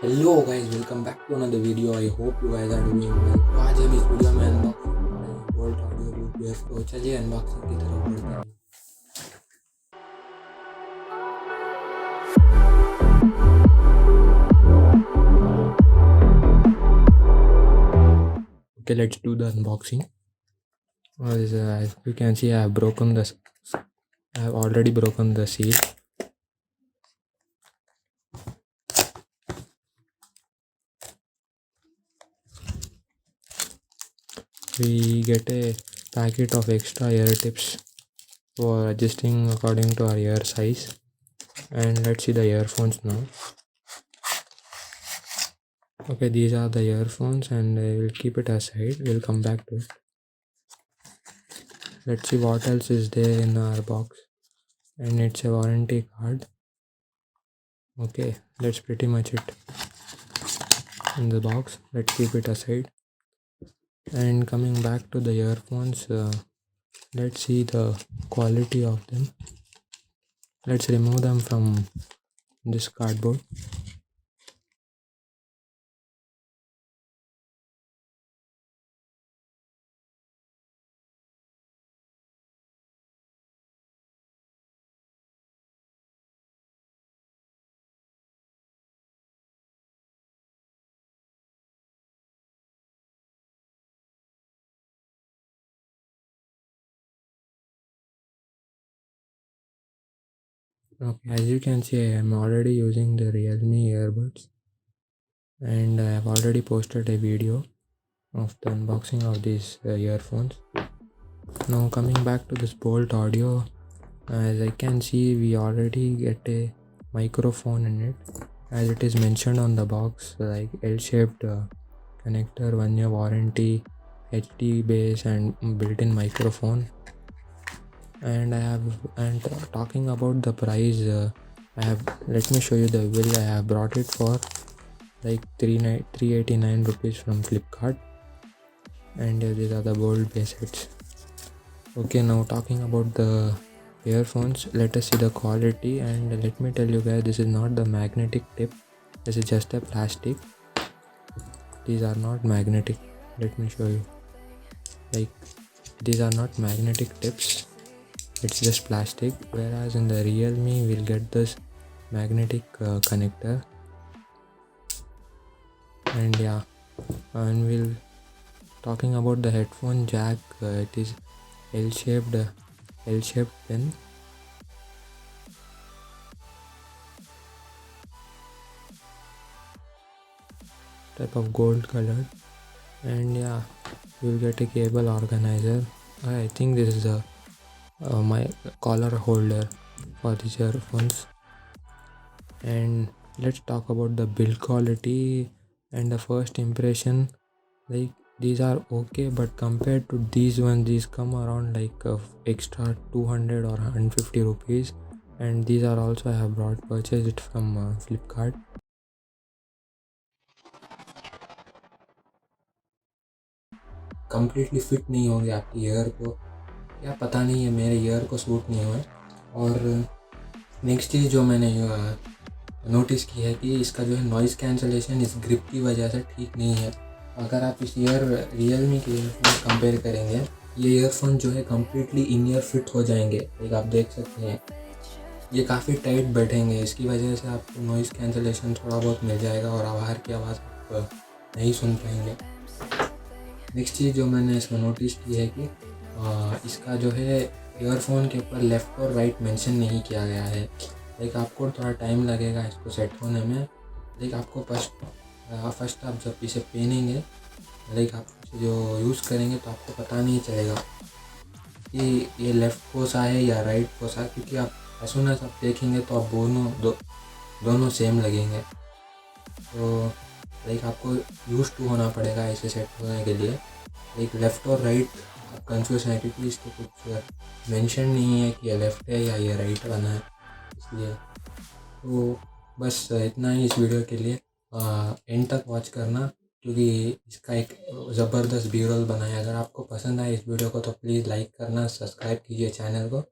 Hello guys, welcome back to another video. I hope you guys are doing well. तो आज हम इस video में अनबॉक्सिंग कर रहे हैं बोल्ट ऑडियो लूप वेव। तो चलिए अनबॉक्सिंग की तरफ बढ़ते हैं। Okay, let's do the unboxing. As you can see, I have already broken the seal. We get a packet of extra ear tips for adjusting according to our ear size. And let's see the earphones now. Okay, these are the earphones, and we'll keep it aside. We'll come back to it. Let's see what else is there in our box. And it's a warranty card. Okay, that's pretty much it in the box. Let's keep it aside. And coming back to the earphones, let's see the quality of them. Let's remove them from this cardboard. Okay, as you can see, I am already using the Realme earbuds, and I have already posted a video of the unboxing of these earphones. Now coming back to this Boult Audio, as I can see, we already get a microphone in it, as it is mentioned on the box, like L-shaped connector, 1 year warranty, HD bass, and built-in microphone. And talking about the price, let me show you the bill. I have brought it for like 389 rupees from Flipkart, and these are the Boult base sets. Okay, now talking about the earphones, let us see the quality. And let me tell you guys, this is not the magnetic tip, this is just a plastic. These are not magnetic. Let me show you. Like, these are not magnetic tips, it's just plastic. Whereas in the Realme, we'll get this magnetic connector. And yeah, and we'll talking about the headphone jack. It is L-shaped pen. Type of gold colored. And yeah, you'll get a cable organizer. I think this is my collar holder for these earphones. And let's talk about the build quality and the first impression. Like, these are okay, but compared to these ones, these come around like extra 200 or 150 rupees. And these are also, I have purchased it from Flipkart. Completely fit नहीं होंगे आपकी year को, या पता नहीं है, मेरे year को सूट नहीं हुआ। और नेक्स्ट चीज़ जो मैंने नोटिस की है कि इसका जो है नॉइज़ कैंसलेशन इस ग्रिप की वजह से ठीक नहीं है। अगर आप इस रियलमी के ईयरफोन कंपेयर करेंगे, ये ईयरफोन जो है कम्प्लीटली इन ईयर फिट हो जाएंगे। एक आप देख सकते हैं, ये काफ़ी टाइट बैठेंगे। इसकी वजह से आपको नॉइज़ कैंसलेशन थोड़ा बहुत मिल जाएगा और बाहर की आवाज़ आप नहीं सुन पाएंगे। नेक्स्ट चीज़ जो मैंने इसमें नोटिस की है कि इसका जो है ईयरफोन के ऊपर लेफ़्ट और राइट मेंशन नहीं किया गया है। लाइक आपको थोड़ा टाइम लगेगा इसको सेट होने में। लाइक आपको फर्स्ट आप जब इसे पहनेंगे, लाइक आप जो यूज़ करेंगे, तो आपको पता नहीं चलेगा कि ये लेफ़्ट कोसा है या राइट कोसा, क्योंकि आप एज सून एज आप देखेंगे तो आप दोनों सेम लगेंगे। तो लाइक आपको यूज़ टू होना पड़ेगा ऐसे सेट होने के लिए। लाइक लेफ़्ट और राइट आप कंफ्यूज हैं, क्योंकि इसको कुछ मेंशन नहीं है कि ये लेफ़्ट है या ये राइट बना है, इसलिए। तो बस इतना ही इस वीडियो के लिए। एंड तक वॉच करना, क्योंकि इसका एक ज़बरदस्त बी रोल बना है। अगर आपको पसंद आए इस वीडियो को तो प्लीज़ लाइक करना, सब्सक्राइब कीजिए चैनल को।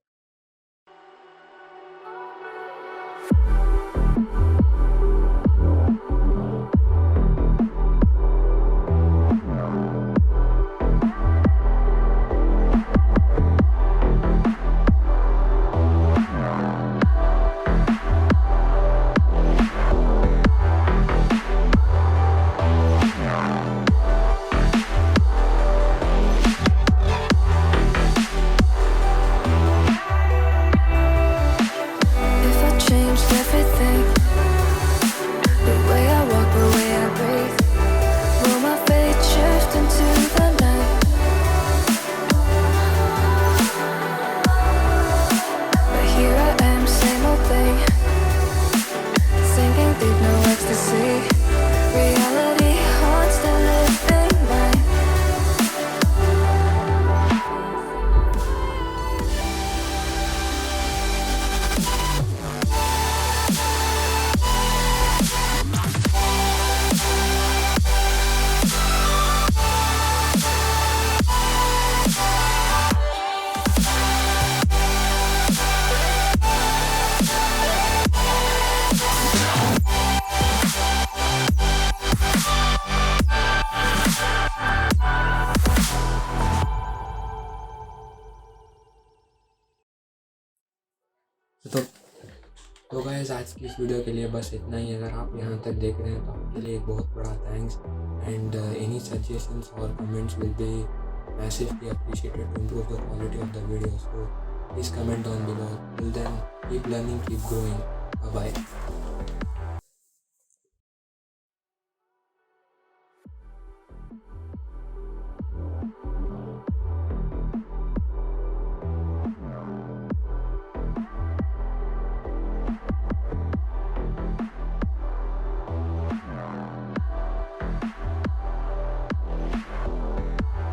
गाइस, आज की इस वीडियो के लिए बस इतना ही। अगर आप यहाँ तक देख रहे हैं तो आपके लिए एक बहुत बड़ा थैंक्स, एंड एनी सजेशंस और comments will be massively appreciated to improve the quality of the video. So please comment down below. Till then, keep learning, keep growing. Bye bye.